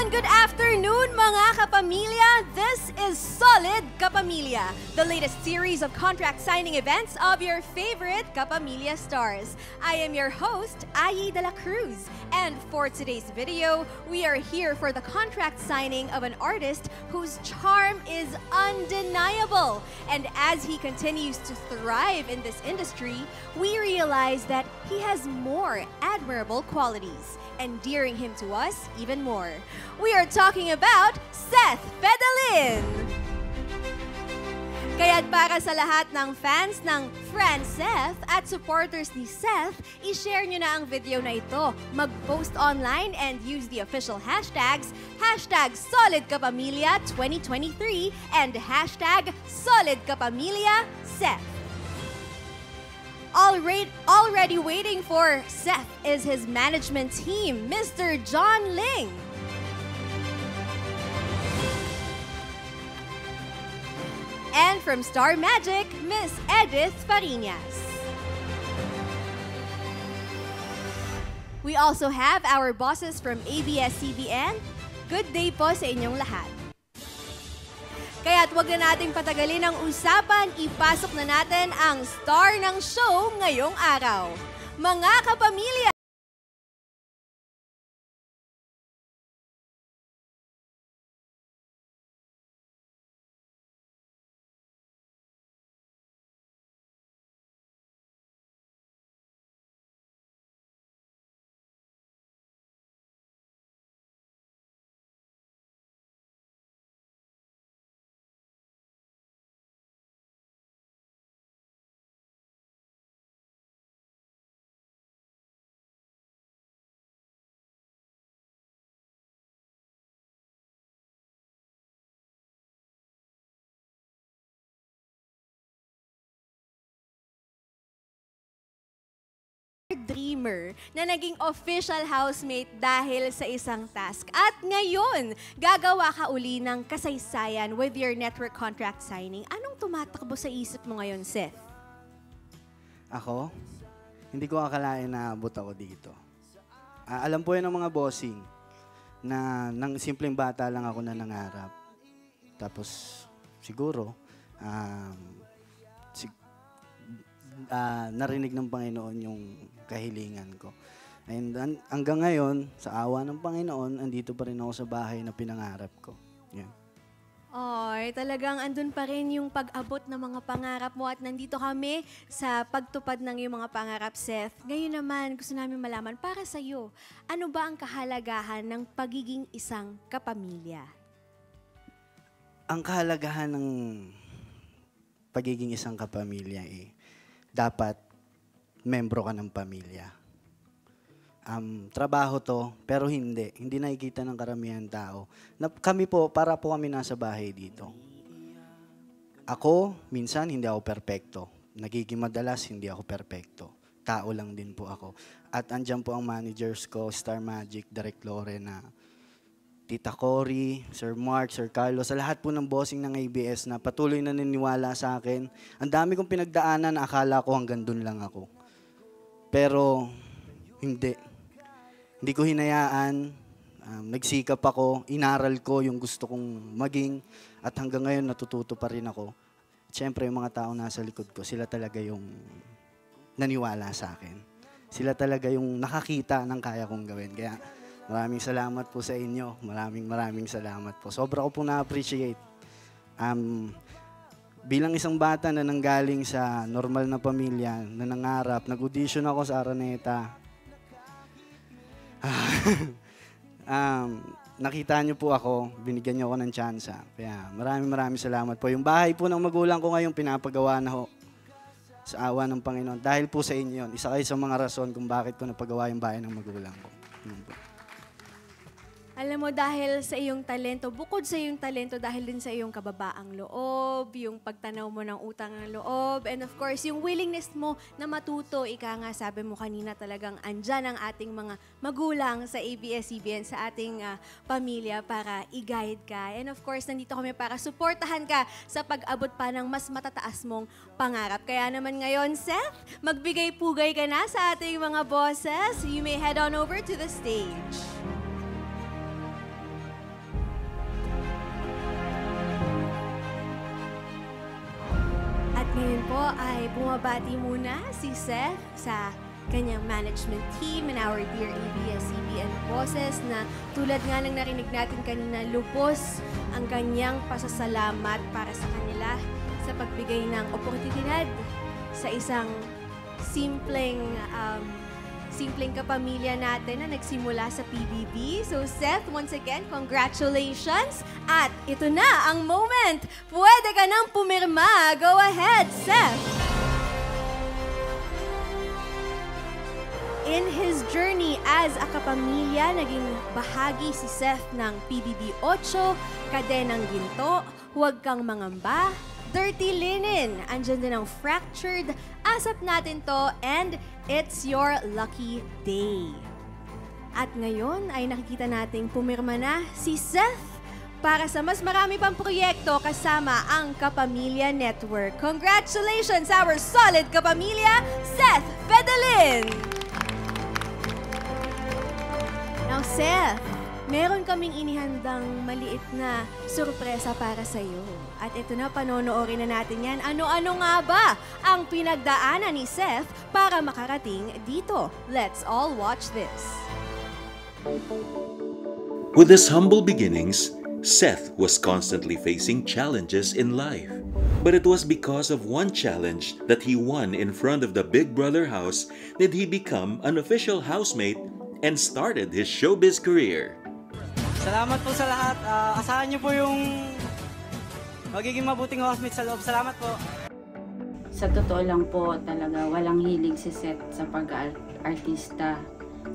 good afternoon mga kapamilya! This is Solid Kapamilya, the latest series of contract signing events of your favorite Kapamilya stars. I am your host, Ayi De La Cruz, and for today's video, we are here for the contract signing of an artist whose charm is undeniable. And as he continues to thrive in this industry, we realize that he has more admirable qualities, endearing him to us even more. We are talking about Seth Fedalin! Kaya't para sa lahat ng fans ng Friend Seth at supporters ni Seth, i-share nyo na ang video na ito. Mag-post online and use the official hashtags #SolidKapamilya2023 and #SolidKapamilyaSeth. Already waiting for Seth is his management team, Mr. John Ling. And from Star Magic, Miss Edith Fariñas. We also have our bosses from ABS-CBN. Good day po sa inyong lahat. Kaya't wag na nating patagalin ang usapan, ipasok na natin ang star ng show ngayong araw. Mga kapamilya! Dreamer na naging official housemate dahil sa isang task. At ngayon, gagawa ka uli ng kasaysayan with your network contract signing. Anong tumatakbo sa isip mo ngayon, Seth? Ako? Hindi ko akalain na abot ako dito. Alam po yan ng mga bossing na nang simpleng bata lang ako na nangarap. Tapos siguro, narinig ng Panginoon yung kahilingan ko. And hanggang ngayon, sa awa ng Panginoon, andito pa rin ako sa bahay na pinangarap ko. Yeah. Oy, talagang andun pa rin yung pag-abot ng mga pangarap mo at nandito kami sa pagtupad ng iyong mga pangarap, Seth. Ngayon naman, gusto namin malaman, para sa'yo, ano ba ang kahalagahan ng pagiging isang kapamilya? Ang kahalagahan ng pagiging isang kapamilya dapat membro ka ng pamilya. Trabaho to, pero hindi nakikita ng karamihan tao. Kami po, para po kami nasa bahay dito. Ako, minsan hindi ako perpekto. Nagiging madalas, hindi ako perpekto. Tao lang din po ako. At andyan po ang managers ko, Star Magic, Direk Lorena, Tita Cory, Sir Mark, Sir Carlos, sa lahat po ng bossing ng ABS na patuloy na niniwala sa akin. Ang dami kong pinagdaanan na akala ko hanggang dun lang ako. Pero hindi. Hindi ko hinayaan. Nagsikap ako, inaral ko yung gusto kong maging at hanggang ngayon natututo pa rin ako. At syempre yung mga tao nasa likod ko, sila talaga yung naniwala sa akin. Sila talaga yung nakakita ng kaya kong gawin. Kaya maraming salamat po sa inyo. Maraming salamat po. Sobra ko pong na-appreciate. Bilang isang bata na nanggaling sa normal na pamilya, na nangarap, nag-audition ako sa Araneta. Nakita niyo po ako, binigyan niyo ako ng tsansa. Kaya maraming salamat po. Yung bahay po ng magulang ko ngayon, pinapagawa na ho sa awa ng Panginoon. Dahil po sa inyo yun, isa kayo sa mga rason kung bakit ko napagawa yung bahay ng magulang ko. Alam mo, dahil sa iyong talento, bukod sa iyong talento, dahil din sa iyong kababaang loob, yung pagtanaw mo ng utang ng loob, and of course, yung willingness mo na matuto, ika nga, sabi mo kanina talagang andyan ang ating mga magulang sa ABS-CBN, sa ating pamilya para i-guide ka. And of course, nandito kami para suportahan ka sa pag-abot pa ng mas matataas mong pangarap. Kaya naman ngayon, Seth, magbigay-pugay ka na sa ating mga bosses. You may head on over to the stage. Ngayon po ay bumabati muna si Seth sa kanyang management team and our dear ABS-CBN bosses na tulad nga ng narinig natin kanina, lubos ang kanyang pasasalamat para sa kanila sa pagbigay ng oportunidad sa isang simpleng kapamilya natin na nagsimula sa PBB. So Seth, once again, congratulations! At ito na ang moment! Pwede ka nang pumirma! Go ahead, Seth! In his journey as a kapamilya, naging bahagi si Seth ng PBB 8, Kadenang Ginto, Huwag Kang Mangamba, Dirty Linen, andyan din ang Fractured, Asap Natin To, and It's Your Lucky Day. At ngayon ay nakikita nating pumirma na si Seth para sa mas marami pang proyekto kasama ang Kapamilya Network. Congratulations, our solid kapamilya, Seth Fedelin! Now, Seth, meron kaming inihandang maliit na sorpresa para sa iyo. At ito na, panonoorin na natin yan. Ano-ano nga ba ang pinagdaanan ni Seth para makarating dito? Let's all watch this. With his humble beginnings, Seth was constantly facing challenges in life. But it was because of one challenge that he won in front of the Big Brother house that he become an official housemate and started his showbiz career. Salamat po sa lahat. Asahan niyo po yung magiging mabuting housemate sa loob. Salamat po. Sa totoo lang po, talaga walang hilig si Seth sa pag-artista.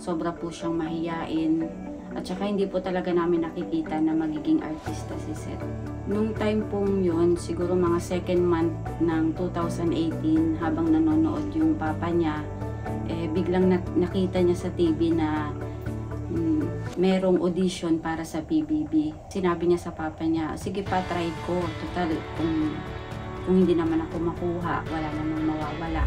Sobra po siyang mahiyain. At saka hindi po talaga namin nakikita na magiging artista si Seth. Nung time pong yun, siguro mga second month ng 2018, habang nanonood yung papa niya, biglang nakita niya sa TV na merong audition para sa PBB. Sinabi niya sa papa niya, sige pa, try ko. Total, kung hindi naman ako makuha, wala namang mawawala.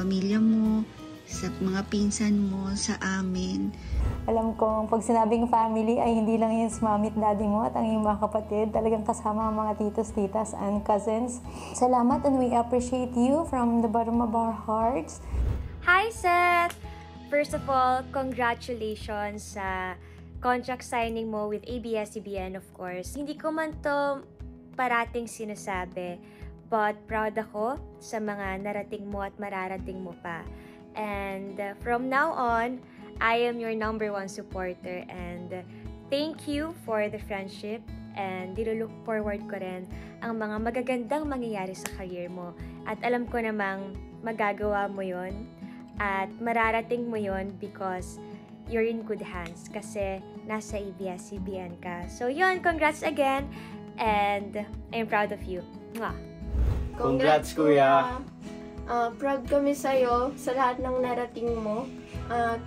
Pamilya mo, sa mga pinsan mo, sa amin. Alam kong pag sinabing family ay hindi lang yung mami at daddy mo at ang iyong mga kapatid. Talagang kasama ang mga titos, titas, and cousins. Salamat, and we appreciate you from the bottom of our hearts. Hi, Seth! First of all, congratulations sa contract signing mo with ABS-CBN, of course. Hindi ko man to parating sinasabi, but proud ako sa mga narating mo at mararating mo pa. And from now on, I am your #1 supporter, and thank you for the friendship, and nilulook forward ko rin ang mga magagandang mangyayari sa career mo. At alam ko namang magagawa mo yon at mararating mo yon because you're in good hands kasi nasa ABS-CBN ka. So yun, congrats again, and I'm proud of you. Mwah! Congrats, Kuya! Proud kami sa'yo sa lahat ng narating mo.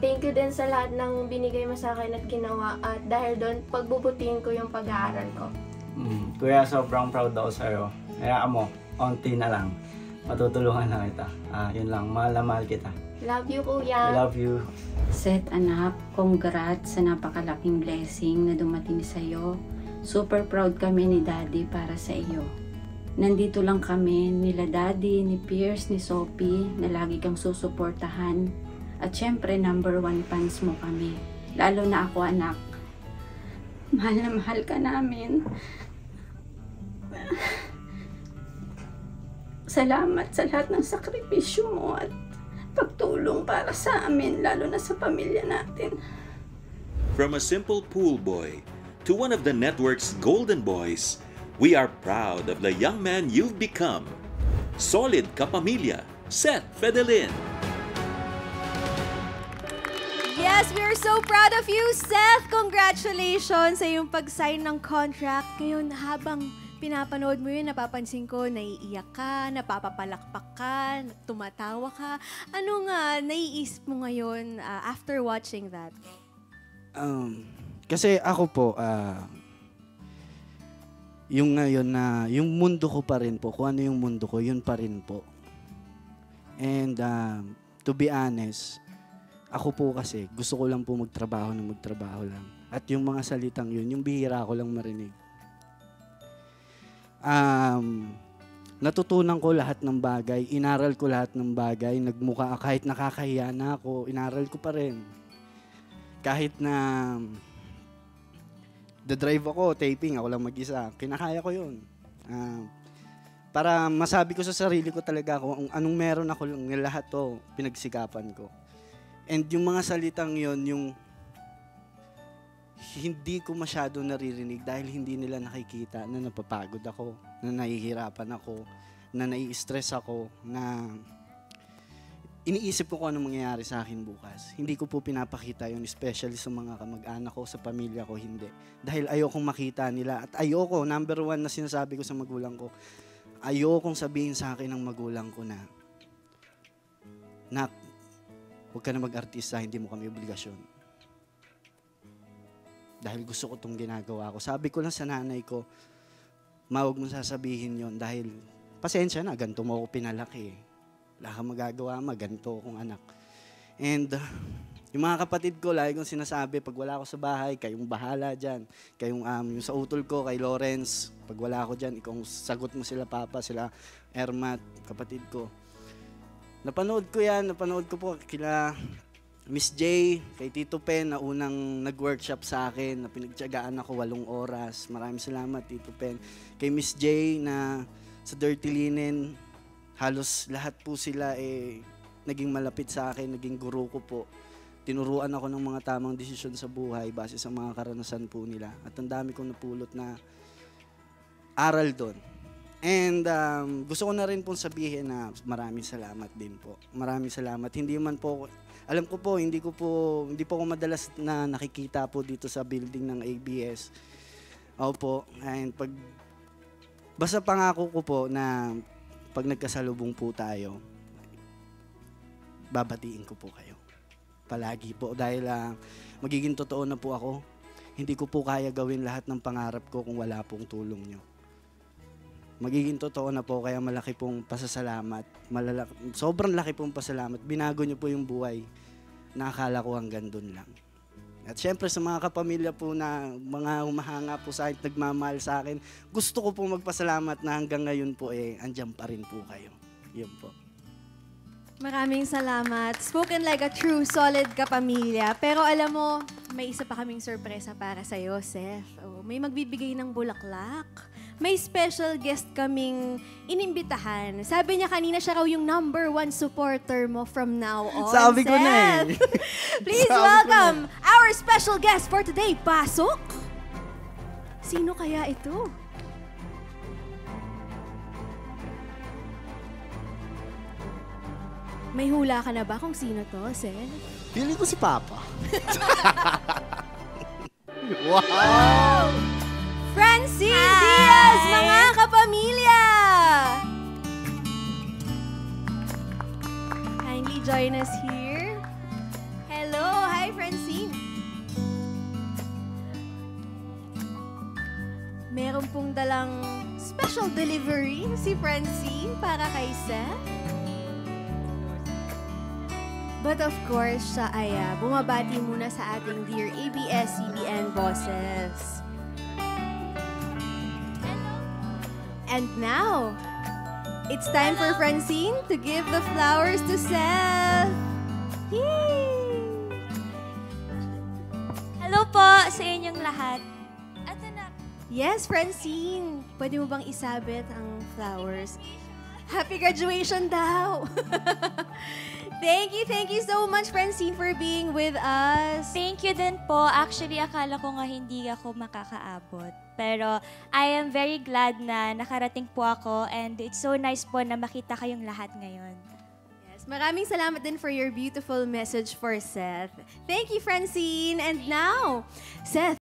Thank you din sa lahat ng binigay mo sa akin at ginawa. At dahil doon, pagbubutihin ko yung pag-aaral ko. Kuya, sobrang proud ako sa'yo. Hayaan mo, onti na lang. Matutulungan na kita. Yun lang, mahal na mahal kita. Love you, Kuya. I love you. Seth, anak, congrats sa napakalaking blessing na dumating sa'yo. Super proud kami ni Daddy para sa iyo. Nandito lang kami, nila Daddy, ni Pierce, ni Sophie, na lagi kang susuportahan. At syempre, #1 fans mo kami. Lalo na ako, anak. Mahal na mahal ka namin. Salamat sa lahat ng sakripisyo mo at pagtulong para sa amin, lalo na sa pamilya natin. From a simple pool boy to one of the network's golden boys, we are proud of the young man you've become. Solid kapamilya, Seth Fedelin. Yes, we are so proud of you, Seth! Congratulations sa iyong pag-sign ng contract. Ngayon, habang pinapanood mo yun, napapansin ko, naiiyak ka, napapapalakpak ka, tumatawa ka. Ano nga naiisip mo ngayon after watching that? Kasi ako po, yung ngayon na, yung mundo ko pa rin po, kung ano yung mundo ko, yun pa rin po. And to be honest, ako po kasi, gusto ko lang po magtrabaho lang. At yung mga salitang yun, yung bihira ko lang marinig. Natutunan ko lahat ng bagay, inaral ko lahat ng bagay, nagmukha, kahit nakakahiya na ako, inaral ko pa rin. Kahit na drive ako, taping, ako lang mag-isa, kinakaya ko yun. Para masabi ko sa sarili ko talaga kung anong meron ako lang, lahat to, pinagsikapan ko. And yung mga salitang yun, yung hindi ko masyado naririnig dahil hindi nila nakikita na napapagod ako, na nahihirapan ako, na nai-stress ako, na iniisip ko kung anong mangyayari sa akin bukas. Hindi ko po pinapakita yun, especially sa mga kamag-anak ko, sa pamilya ko, hindi. Dahil ayokong makita nila. At ayoko, #1 na sinasabi ko sa magulang ko, ayokong sabihin sa akin ng magulang ko na, "Nak, huwag ka na mag-artista, hindi mo kami obligasyon." Dahil gusto ko itong ginagawa ko. Sabi ko lang sa nanay ko, huwag mong sasabihin yon dahil pasensya na, ganito mo ako pinalaki. Wala kang magagawa, ganito akong anak. And yung mga kapatid ko, lagi kong sinasabi, pag wala ako sa bahay, kayong bahala dyan. Kayong, yung sa utol ko, kay Lawrence, pag wala ako dyan, ikaw sagot mo sila Papa, sila Ermat, kapatid ko. Napanood ko po kila Miss J, kay Tito Pen na unang nag-workshop sa akin, na pinagtiyagaan ako 8 oras. Maraming salamat, Tito Pen. Kay Miss J na sa Dirty Linen, halos lahat po sila naging malapit sa akin, naging guru ko po. Tinuruan ako ng mga tamang desisyon sa buhay base sa mga karanasan po nila. At ang dami kong napulot na aral doon. And gusto ko na rin pong sabihin na maraming salamat din po. Maraming salamat. Hindi man po, alam ko po, hindi po ako madalas na nakikita po dito sa building ng ABS. Opo. And basta pangako ko po na pag nagkasalubong po tayo, babatiin ko po kayo. Palagi po. Dahil magiging totoo na po ako. Hindi ko po kaya gawin lahat ng pangarap ko kung wala pong tulong nyo. Magiging totoo na po, kaya malaki pong pasasalamat. Sobrang laki pong pasalamat. Binago nyo po yung buhay. Nakakala ko hanggang dun lang. At syempre sa mga kapamilya po na mga humahanga po sa akin, nagmamahal sa akin, gusto ko pong magpasalamat na hanggang ngayon po andyan pa rin po kayo. Yun po. Maraming salamat. Spoken like a true, solid kapamilya. Pero alam mo, may isa pa kaming sorpresa para sa'yo, Seth. May magbibigay ng bulaklak. May special guest kaming inimbitahan. Sabi niya kanina siya raw yung #1 supporter mo from now on, Sabi Seth. ko na Please welcome our special guest for today. Pasok! Sino kaya ito? May hula ka na ba kung sino to, Seth? Feeling ko si Papa. Wow! Francine Diaz, mga kapamilya! join us here. Hello! Hi, Francine! Meron pong dalang special delivery si Francine para kay Seth. But of course, siya ay bumabati muna sa ating dear ABS-CBN bosses. And now, it's time for Francine to give the flowers to Seth. Yay! Hello po sa inyong lahat. Ito na. Yes, Francine. Pwede mo bang isabit ang flowers? Happy graduation daw! Thank you so much, Francine, for being with us. Thank you din po. Actually, akala ko nga hindi ako makakaabot. Pero I am very glad na nakarating po ako and it's so nice po na makita kayong lahat ngayon. Yes, maraming salamat din for your beautiful message for Seth. Thank you, Francine. And now, Seth,